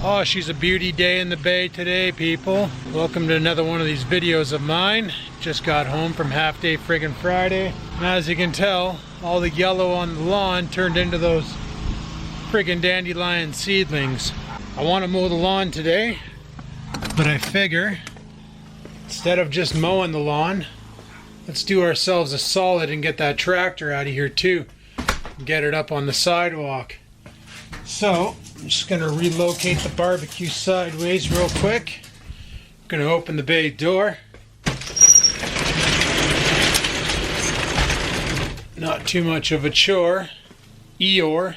Oh, she's a beauty day in the bay today, people. Welcome to another one of these videos of mine. Just got home from half day friggin' Friday. And as you can tell, all the yellow on the lawn turned into those friggin' dandelion seedlings. I want to mow the lawn today, but I figure instead of just mowing the lawn, let's do ourselves a solid and get that tractor out of here too. And get it up on the sidewalk. So, I'm just going to relocate the barbecue sideways real quick. I'm going to open the bay door. Not too much of a chore. Eeyore.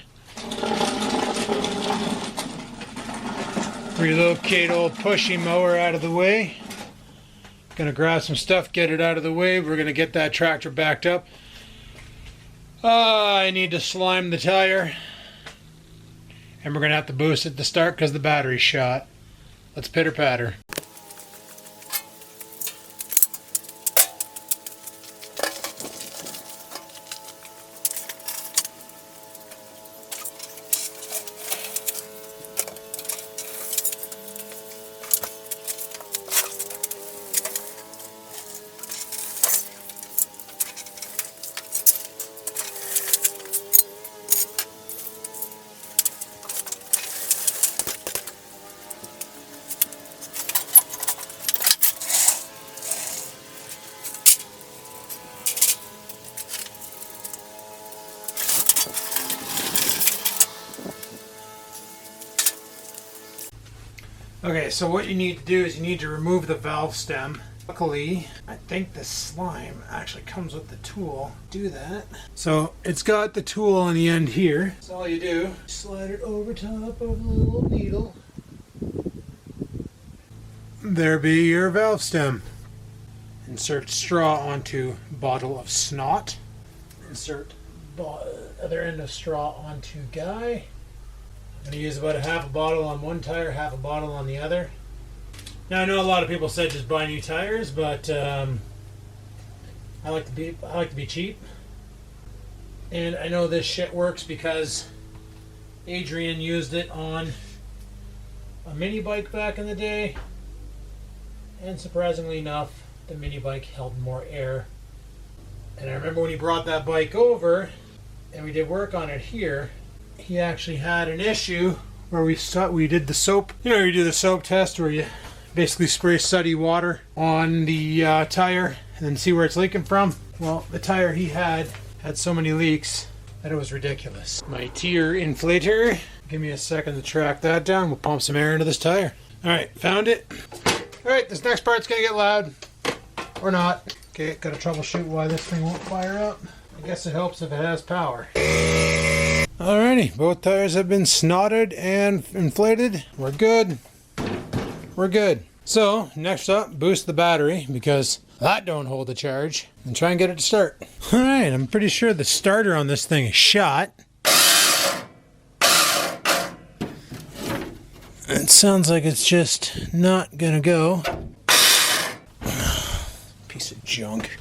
Relocate old pushy mower out of the way. Gonna grab some stuff, get it out of the way. We're gonna get that tractor backed up. I need to slime the tire. And we're gonna have to boost it to start because the battery's shot. Let's pitter patter. Okay, so what you need to do is you need to remove the valve stem. Luckily, I think the slime actually comes with the tool. Do that. So it's got the tool on the end here. So all you do, slide it over top of the little needle. There be your valve stem. Insert straw onto bottle of snot. Insert other end of straw onto guy. I'm going to use about a half a bottle on one tire, half a bottle on the other. Now I know a lot of people said just buy new tires, but I like to be cheap. And I know this shit works because Adrian used it on a mini bike back in the day, and surprisingly enough, the mini bike held more air. And I remember when he brought that bike over and we did work on it here, he actually had an issue where we did the soap. You know, you do the soap test where you basically spray sooty water on the tire and then see where it's leaking from. Well, the tire he had so many leaks that it was ridiculous. My tear inflator. Give me a second to track that down. We'll pump some air into this tire. Alright, found it. Alright, this next part's gonna get loud. Or not. Okay, gotta troubleshoot why this thing won't fire up. I guess it helps if it has power. Alrighty, both tires have been snotted and inflated. We're good. We're good. So, next up, boost the battery because that don't hold a charge. And try and get it to start. Alright, I'm pretty sure the starter on this thing is shot. It sounds like it's just not gonna go. Piece of junk.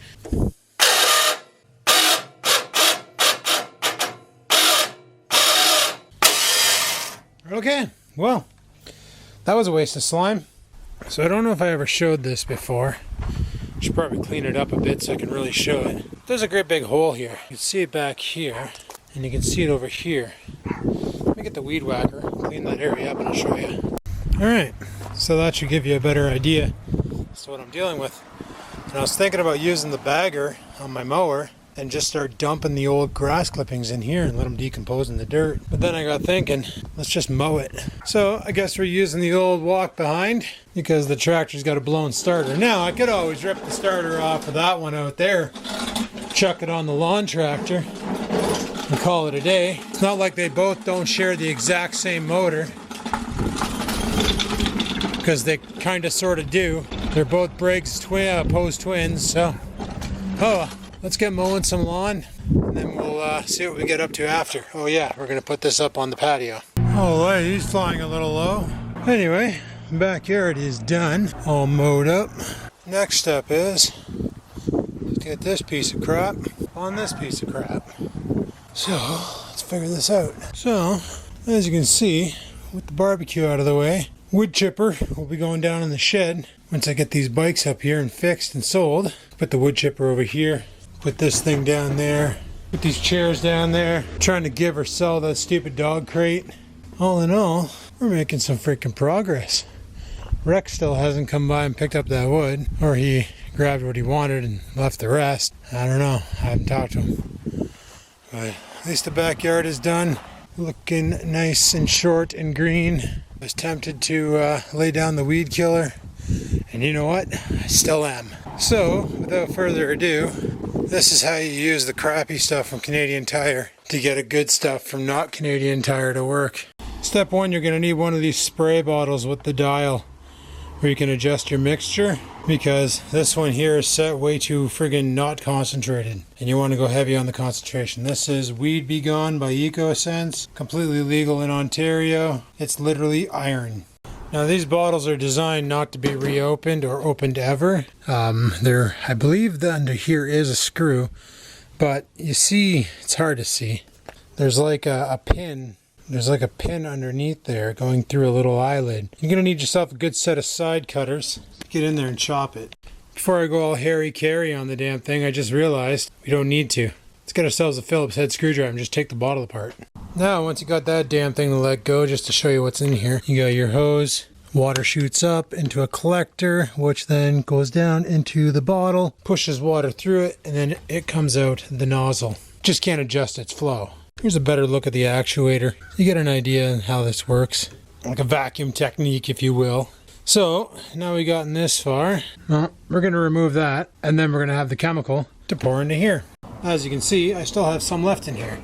Okay, well, that was a waste of slime. So I don't know if I ever showed this before. I should probably clean it up a bit so I can really show it. There's a great big hole here. You can see it back here, and you can see it over here. Let me get the weed whacker, clean that area up, and I'll show you. Alright, so that should give you a better idea as to what I'm dealing with. And I was thinking about using the bagger on my mower and just start dumping the old grass clippings in here and let them decompose in the dirt. But then I got thinking, let's just mow it. So I guess we're using the old walk behind because the tractor's got a blown starter. Now I could always rip the starter off of that one out there, chuck it on the lawn tractor and call it a day. It's not like they both don't share the exact same motor, because they kind of sort of do. They're both Briggs opposed twins, so let's get mowing some lawn, and then we'll see what we get up to after. Oh yeah, we're going to put this up on the patio. Oh, hey, he's flying a little low. Anyway, backyard is done, all mowed up. Next step is, let's get this piece of crap on this piece of crap. So, let's figure this out. So, as you can see, with the barbecue out of the way, wood chipper will be going down in the shed once I get these bikes up here and fixed and sold. Put the wood chipper over here, put this thing down there, put these chairs down there, trying to give or sell that stupid dog crate. All in all, we're making some freaking progress. Rex still hasn't come by and picked up that wood, or he grabbed what he wanted and left the rest. I don't know, I haven't talked to him. But at least the backyard is done, looking nice and short and green. I was tempted to lay down the weed killer, and you know what? I still am. So, without further ado, this is how you use the crappy stuff from Canadian Tire to get a good stuff from not Canadian Tire to work. Step one, you're going to need one of these spray bottles with the dial where you can adjust your mixture, because this one here is set way too friggin' not concentrated, and you want to go heavy on the concentration. This is Weed Be Gone by EcoSense, completely legal in Ontario. It's literally iron. Now these bottles are designed not to be reopened or opened ever. I believe that under here is a screw, but you see, it's hard to see. There's like a pin. There's like a pin underneath there going through a little eyelid. You're going to need yourself a good set of side cutters. Get in there and chop it. Before I go all hairy-carry on the damn thing, I just realized we don't need to. Let's get ourselves a Phillips head screwdriver and just take the bottle apart. Now, once you got that damn thing to let go, just to show you what's in here, you got your hose. Water shoots up into a collector, which then goes down into the bottle, pushes water through it, and then it comes out the nozzle. Just can't adjust its flow. Here's a better look at the actuator. You get an idea of how this works. Like a vacuum technique, if you will. So, now we've gotten this far. Well, we're going to remove that, and then we're going to have the chemical to pour into here. As you can see, I still have some left in here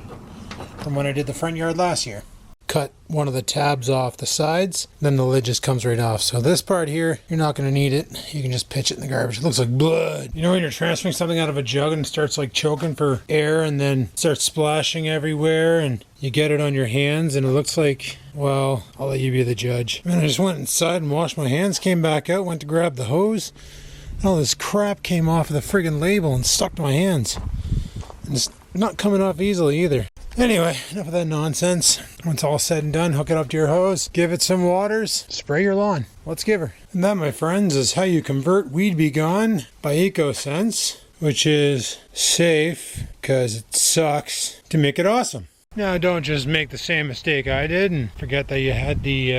from when I did the front yard last year. Cut one of the tabs off the sides, then the lid just comes right off. So this part here, you're not going to need it. You can just pitch it in the garbage. It looks like blood. You know when you're transferring something out of a jug and it starts like choking for air and then starts splashing everywhere and you get it on your hands and it looks like, well, I'll let you be the judge. And I just went inside and washed my hands, came back out, went to grab the hose, and all this crap came off of the friggin' label and stuck to my hands. And it's not coming off easily either. Anyway, enough of that nonsense. Once all said and done, hook it up to your hose, give it some waters, spray your lawn. Let's give her. And that, my friends, is how you convert Weed Be Gone by EcoSense, which is safe because it sucks, to make it awesome. Now, don't just make the same mistake I did and forget that you had the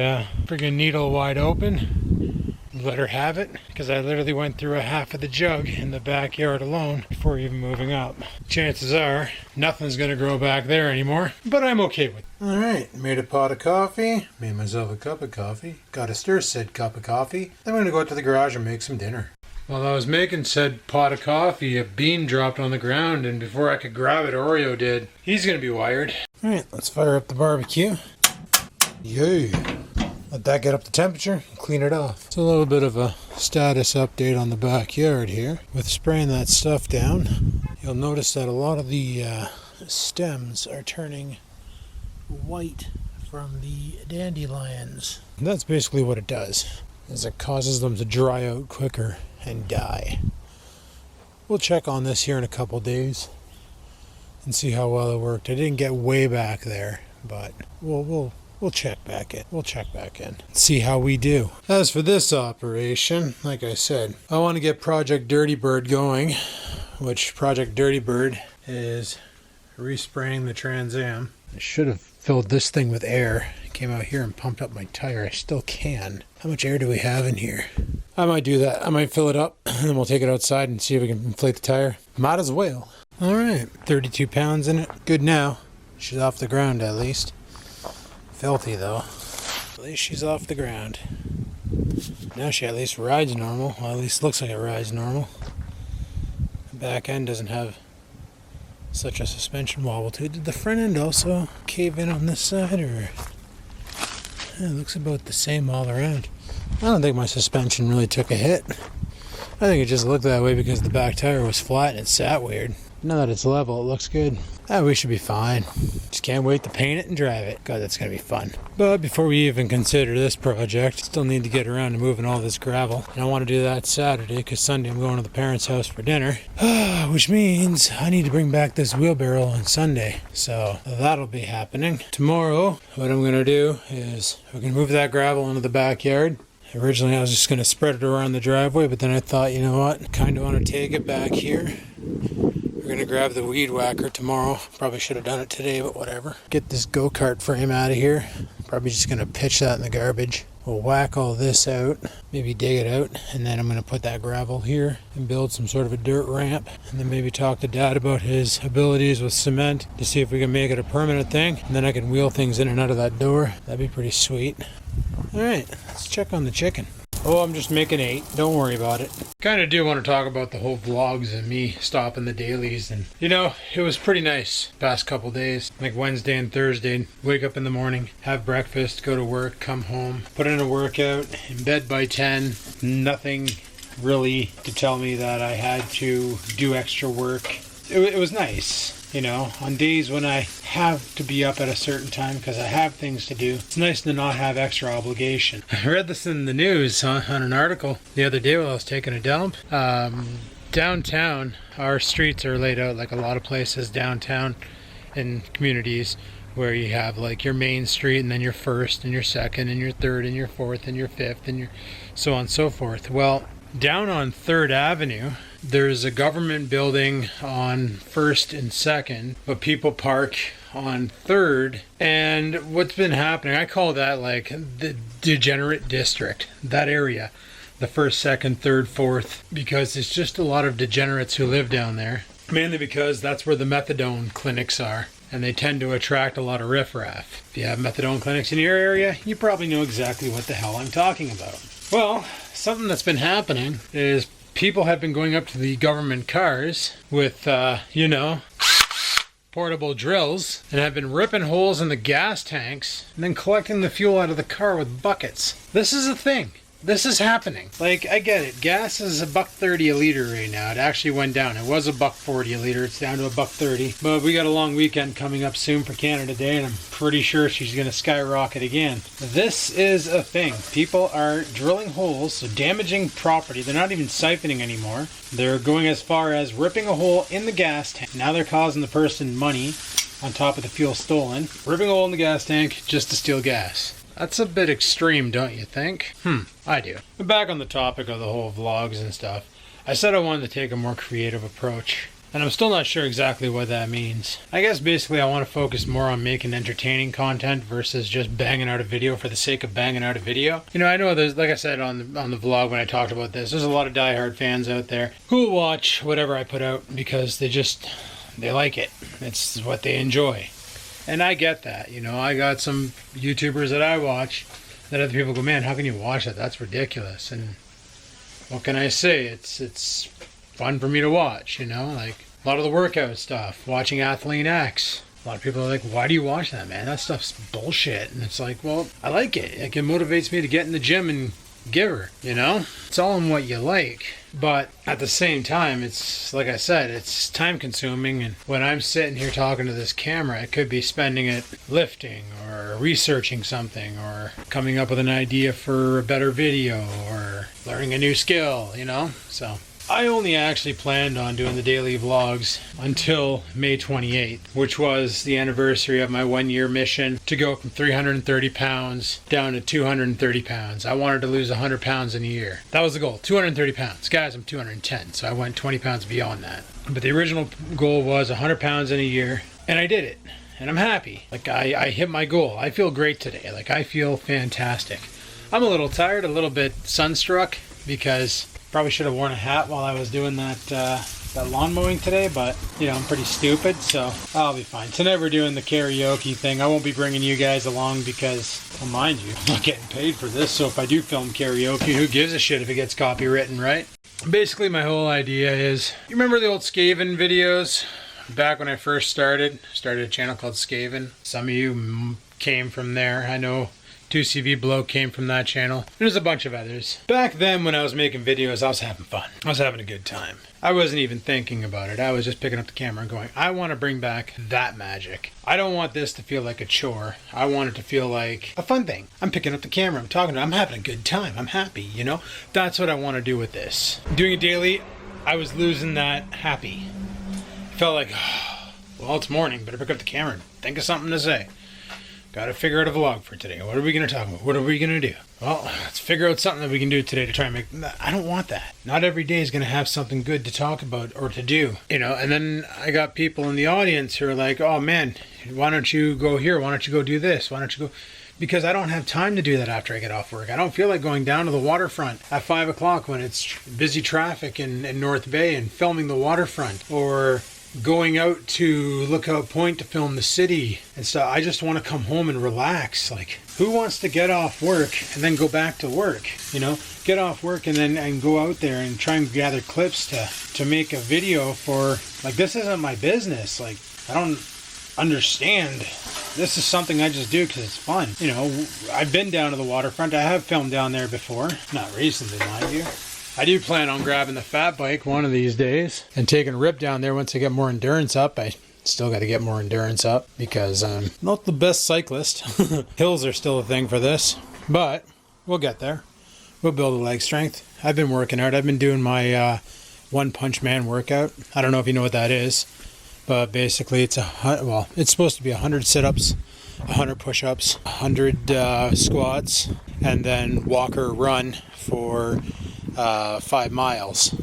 friggin' needle wide open. Let her have it, because I literally went through a half of the jug in the backyard alone before even moving up. Chances are nothing's going to grow back there anymore, but I'm okay with it. Alright, made a pot of coffee, made myself a cup of coffee, got a stir said cup of coffee, then I'm going to go out to the garage and make some dinner. While I was making said pot of coffee, a bean dropped on the ground, and before I could grab it, Oreo did. He's going to be wired. Alright, let's fire up the barbecue. Yay! Let that get up to temperature and clean it off. It's a little bit of a status update on the backyard here. With spraying that stuff down, you'll notice that a lot of the stems are turning white from the dandelions. And that's basically what it does, is it causes them to dry out quicker and die. We'll check on this here in a couple days and see how well it worked. I didn't get way back there, but we'll check back in. We'll check back in. See how we do. As for this operation, like I said, I want to get Project Dirty Bird going, which Project Dirty Bird is respraying the Trans Am. I should have filled this thing with air. I came out here and pumped up my tire. I still can. How much air do we have in here? I might do that. I might fill it up and then we'll take it outside and see if we can inflate the tire. Might as well. Alright, 32 pounds in it. Good now. She's off the ground at least. Filthy though. At least she's off the ground. Now she at least rides normal. Well, at least looks like it rides normal. The back end doesn't have such a suspension wobble to it. Did the front end also cave in on this side, or it looks about the same all around? I don't think my suspension really took a hit. I think it just looked that way because the back tire was flat and it sat weird. Now that it's level, it looks good. We should be fine. Just can't wait to paint it and drive it. God, that's going to be fun. But before we even consider this project, still need to get around to moving all this gravel. And I want to do that Saturday because Sunday I'm going to the parents' house for dinner. Which means I need to bring back this wheelbarrow on Sunday. So that'll be happening. Tomorrow, what I'm going to do is we're going to move that gravel into the backyard. Originally I was just going to spread it around the driveway, but then I thought, you know what, kind of want to take it back here. We're going to grab the weed whacker tomorrow. Probably should have done it today, but whatever. Get this go-kart frame out of here. Probably just going to pitch that in the garbage. We'll whack all this out, maybe dig it out, and then I'm going to put that gravel here and build some sort of a dirt ramp, and then maybe talk to Dad about his abilities with cement to see if we can make it a permanent thing, and then I can wheel things in and out of that door. That'd be pretty sweet. Alright, let's check on the chicken. Oh, I'm just making 8. Don't worry about it. Kind of do want to talk about the whole vlogs and me stopping the dailies. And, you know, it was pretty nice past couple days. Like Wednesday and Thursday. Wake up in the morning, have breakfast, go to work, come home, put in a workout, in bed by 10. Nothing really to tell me that I had to do extra work. It was nice. You know, on days when I have to be up at a certain time because I have things to do, it's nice to not have extra obligation. I read this in the news on an article the other day while I was taking a dump. Downtown, our streets are laid out like a lot of places downtown in communities where you have like your main street and then your first and your second and your third and your fourth and your fifth and your so on and so forth. Well, down on 3rd Avenue, there's a government building on 1st and 2nd, but people park on 3rd. And what's been happening, I call that like the degenerate district, that area. The 1st, 2nd, 3rd, 4th, because it's just a lot of degenerates who live down there. Mainly because that's where the methadone clinics are. And they tend to attract a lot of riffraff. If you have methadone clinics in your area, you probably know exactly what the hell I'm talking about. Well, something that's been happening is people have been going up to the government cars with, portable drills and have been ripping holes in the gas tanks and then collecting the fuel out of the car with buckets. This is a thing. This is happening. Like, I get it. Gas is $1.30 a liter right now. It actually went down. It was $1.40 a liter. It's down to $1.30. But we got a long weekend coming up soon for Canada Day, and I'm pretty sure she's going to skyrocket again. This is a thing. People are drilling holes, so damaging property. They're not even siphoning anymore. They're going as far as ripping a hole in the gas tank. Now they're causing the person money on top of the fuel stolen. Ripping a hole in the gas tank just to steal gas. That's a bit extreme, don't you think? I do. But back on the topic of the whole vlogs and stuff, I said I wanted to take a more creative approach. And I'm still not sure exactly what that means. I guess basically I want to focus more on making entertaining content versus just banging out a video for the sake of banging out a video. You know, I know there's, like I said on the vlog when I talked about this, there's a lot of diehard fans out there who will watch whatever I put out because they like it. It's what they enjoy. And I get that, you know, I got some YouTubers that I watch that other people go, man, how can you watch that? That's ridiculous. And what can I say? It's fun for me to watch, you know, like a lot of the workout stuff, watching Athlean X. A lot of people are like, why do you watch that, man? That stuff's bullshit. And it's like, well, I like it. It motivates me to get in the gym and give her, you know? It's all in what you like. But at the same time, it's, like I said, it's time consuming. And when I'm sitting here talking to this camera, I could be spending it lifting or researching something or coming up with an idea for a better video or learning a new skill, you know? So I only actually planned on doing the daily vlogs until May 28th, which was the anniversary of my 1-year mission to go from 330 pounds down to 230 pounds. I wanted to lose 100 pounds in a year. That was the goal, 230 pounds. Guys, I'm 210, so I went 20 pounds beyond that. But the original goal was 100 pounds in a year, and I did it. And I'm happy. Like, I hit my goal. I feel great today. Like, I feel fantastic. I'm a little tired, a little bit sunstruck, because probably should have worn a hat while I was doing that lawn mowing today, but, you know, I'm pretty stupid, so I'll be fine. Tonight we're doing the karaoke thing. I won't be bringing you guys along because, well, mind you, I'm not getting paid for this, so if I do film karaoke, who gives a shit if it gets copywritten, right? Basically, my whole idea is, you remember the old Skaven videos? Back when I first started a channel called Skaven. Some of you came from there. I know 2CV Blow came from that channel. There's a bunch of others. Back then when I was making videos, I was having fun. I was having a good time. I wasn't even thinking about it. I was just picking up the camera and going, I want to bring back that magic. I don't want this to feel like a chore. I want it to feel like a fun thing. I'm picking up the camera, I'm talking to it, I'm having a good time. I'm happy, you know? That's what I want to do with this. Doing it daily, I was losing that happy. Felt like, well, it's morning, better pick up the camera and think of something to say. Gotta figure out a vlog for today. What are we gonna talk about? What are we gonna do? Well, let's figure out something that we can do today to try and make... I don't want that. Not every day is gonna have something good to talk about or to do. You know, and then I got people in the audience who are like, oh man, why don't you go here? Why don't you go do this? Why don't you go... Because I don't have time to do that after I get off work. I don't feel like going down to the waterfront at 5 o'clock when it's busy traffic in North Bay and filming the waterfront, or going out to Lookout Point to film the city and stuff. I just want to come home and relax. Like, who wants to get off work and then go back to work? You know, get off work and go out there and try and gather clips to make a video for, like, this isn't my business. Like, I don't understand. This is something I just do because it's fun. You know, I've been down to the waterfront. I have filmed down there before. Not recently, mind you. I do plan on grabbing the fat bike one of these days and taking a rip down there once I get more endurance up. I still got to get more endurance up because I'm not the best cyclist. Hills are still a thing for this, but we'll get there. We'll build a leg strength. I've been working out. I've been doing my One Punch Man workout. I don't know if you know what that is, but basically it's it's supposed to be 100 sit-ups, 100 push-ups, 100 squats, and then walk or run for 5 miles.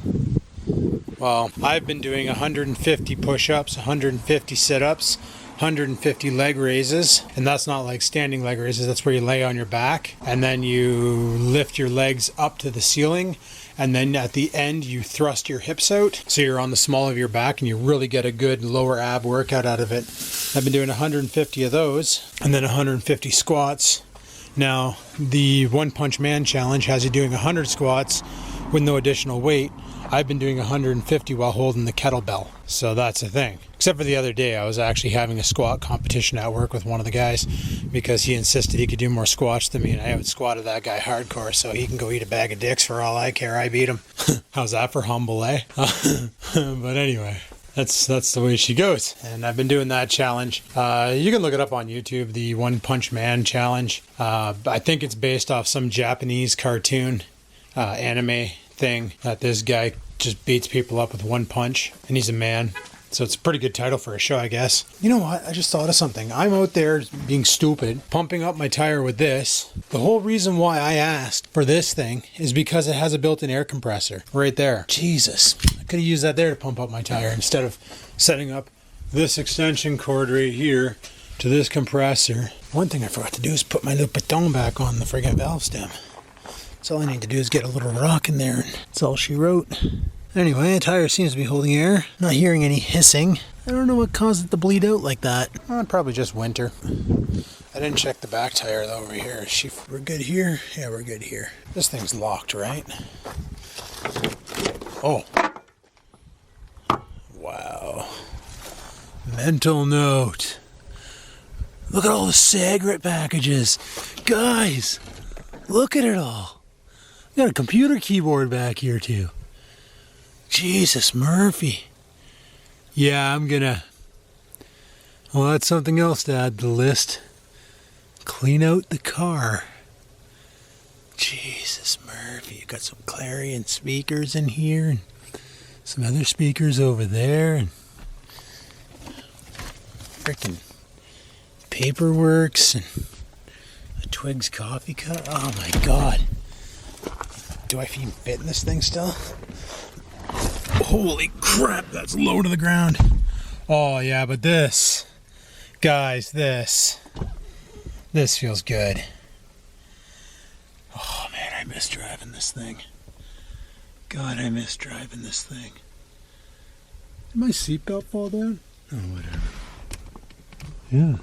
Well, I've been doing 150 push-ups, 150 sit-ups, 150 leg raises, and that's not like standing leg raises. That's where you lay on your back and then you lift your legs up to the ceiling, and then at the end you thrust your hips out so you're on the small of your back and you really get a good lower ab workout out of it. I've been doing 150 of those and then 150 squats. Now, the One Punch Man challenge has you doing 100 squats with no additional weight. I've been doing 150 while holding the kettlebell. So that's the thing. Except for the other day, I was actually having a squat competition at work with one of the guys because he insisted he could do more squats than me, and I out squatted that guy hardcore, so he can go eat a bag of dicks for all I care. I beat him. How's that for humble, eh? But anyway. That's the way she goes. And I've been doing that challenge. You can look it up on YouTube, the One Punch Man challenge. I think it's based off some Japanese cartoon anime thing that this guy just beats people up with one punch, and he's a man. So it's a pretty good title for a show, I guess. You know what? I just thought of something. I'm out there being stupid, pumping up my tire with this. The whole reason why I asked for this thing is because it has a built-in air compressor right there. Jesus. I could have used that there to pump up my tire instead of setting up this extension cord right here to this compressor. One thing I forgot to do is put my little piton back on the friggin' valve stem. So all I need to do is get a little rock in there, and that's all she wrote. Anyway, the tire seems to be holding air. Not hearing any hissing. I don't know what caused it to bleed out like that. Probably just winter. I didn't check the back tire though over here. We're good here? Yeah, we're good here. This thing's locked, right? Oh. Wow. Mental note. Look at all the cigarette packages. Guys, look at it all. Got a computer keyboard back here too. Jesus, Murphy. Yeah, well, that's something else to add to the list. Clean out the car. Jesus, Murphy. You got some Clarion speakers in here and some other speakers over there, and freaking Paperworks and a Twig's coffee cup. Oh my God. Do I even fit in this thing still? Holy crap, that's low to the ground. Oh yeah, but this, guys, this feels good. Oh man, I miss driving this thing. God, I miss driving this thing. Did my seatbelt fall down? Oh, whatever. Yeah.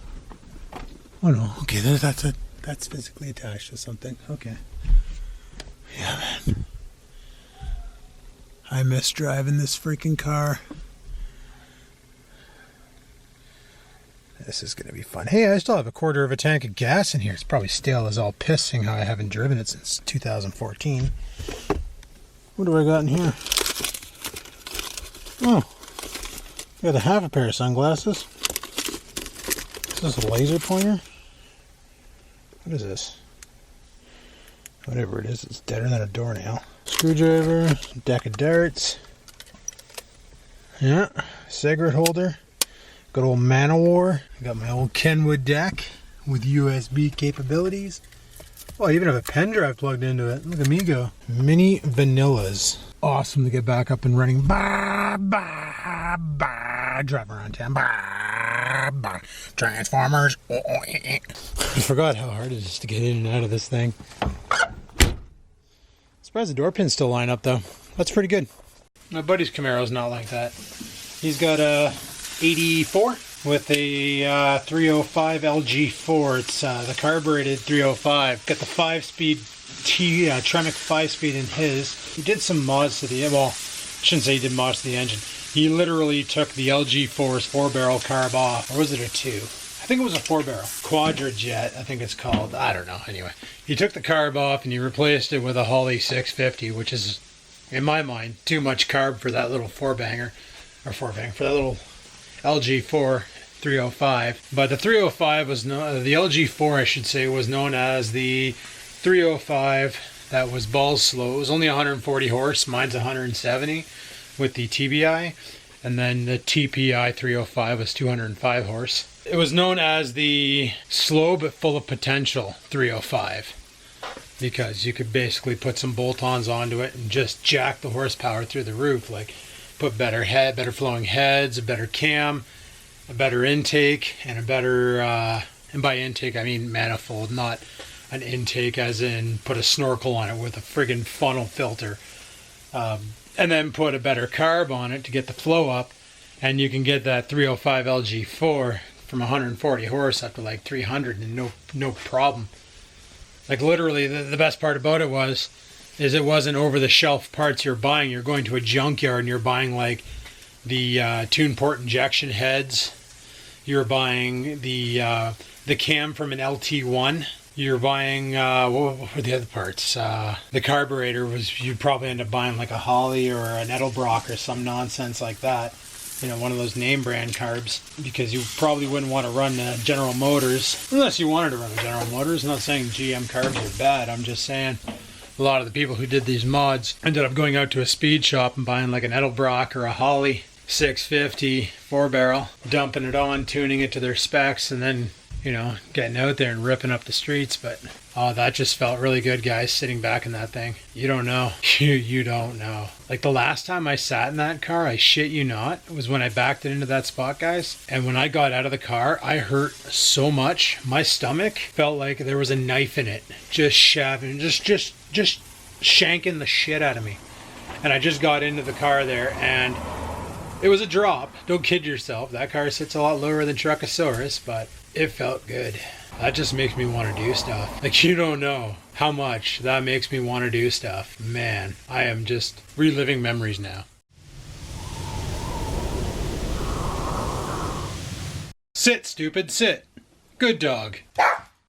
Oh no, okay, that's physically attached to something. Okay. Yeah, man. I miss driving this freaking car. This is going to be fun. Hey, I still have a quarter of a tank of gas in here. It's probably stale as all piss, seeing how I haven't driven it since 2014. What do I got in here? Oh, got a half a pair of sunglasses. Is this a laser pointer? What is this? Whatever it is, it's deader than a doornail. Screwdriver, deck of darts. Yeah, cigarette holder. Good old Man-O-War. I got my old Kenwood deck with USB capabilities. Oh, I even have a pen drive plugged into it. Look at me go. Mini vanillas. Awesome to get back up and running. Bah, bah, bah. Drive around town. Bah, bah. Transformers. I forgot how hard it is to get in and out of this thing. Surprised the door pins still line up though. That's pretty good. My buddy's Camaro's not like that. He's got a 84 with a 305 LG4. It's the carbureted 305. Got the 5-speed Tremec 5-speed in his. He did some mods to the, well, I shouldn't say he did mods to the engine. He literally took the LG4's 4-barrel carb off. Or was it a 2? I think it was a 4-barrel. Quadrajet, I think it's called. I don't know. Anyway, he took the carb off and he replaced it with a Holley 650, which is, in my mind, too much carb for that little for that little LG4 305. But the 305 was the LG4, I should say, was known as the 305 that was balls slow. It was only 140 horse. Mine's 170 with the TBI, and then the TPI 305 was 205 horse. It was known as the slow but full of potential 305 because you could basically put some bolt-ons onto it and just jack the horsepower through the roof, like put better flowing heads, a better cam, a better intake, and a better, and by intake I mean manifold, not an intake as in put a snorkel on it with a friggin' funnel filter. And then put a better carb on it to get the flow up, and you can get that 305 LG4 from 140 horse up to like 300 and no problem. Like literally the best part about it is it wasn't over the shelf parts you're buying. You're going to a junkyard and you're buying like the tune port injection heads. You're buying the cam from an LT1. You're buying what were the other parts? The carburetor was, you'd probably end up buying like a Holley or an Edelbrock or some nonsense like that. You know, one of those name brand carbs, because you probably wouldn't want to run General Motors unless you wanted to run General Motors. I'm not saying GM carbs are bad. I'm just saying a lot of the people who did these mods ended up going out to a speed shop and buying like an Edelbrock or a Holley 650 4-barrel, dumping it on, tuning it to their specs, and then, you know, getting out there and ripping up the streets. But oh, that just felt really good, guys, sitting back in that thing. You don't know. You don't know. Like the last time I sat in that car, I shit you not, was when I backed it into that spot, guys. And when I got out of the car, I hurt so much. My stomach felt like there was a knife in it, just shaving, just shanking the shit out of me. And I just got into the car there, and it was a drop. Don't kid yourself. That car sits a lot lower than Truckosaurus, but it felt good. That just makes me want to do stuff. Like, you don't know how much that makes me want to do stuff. Man, I am just reliving memories now. Sit, stupid, sit. Good dog.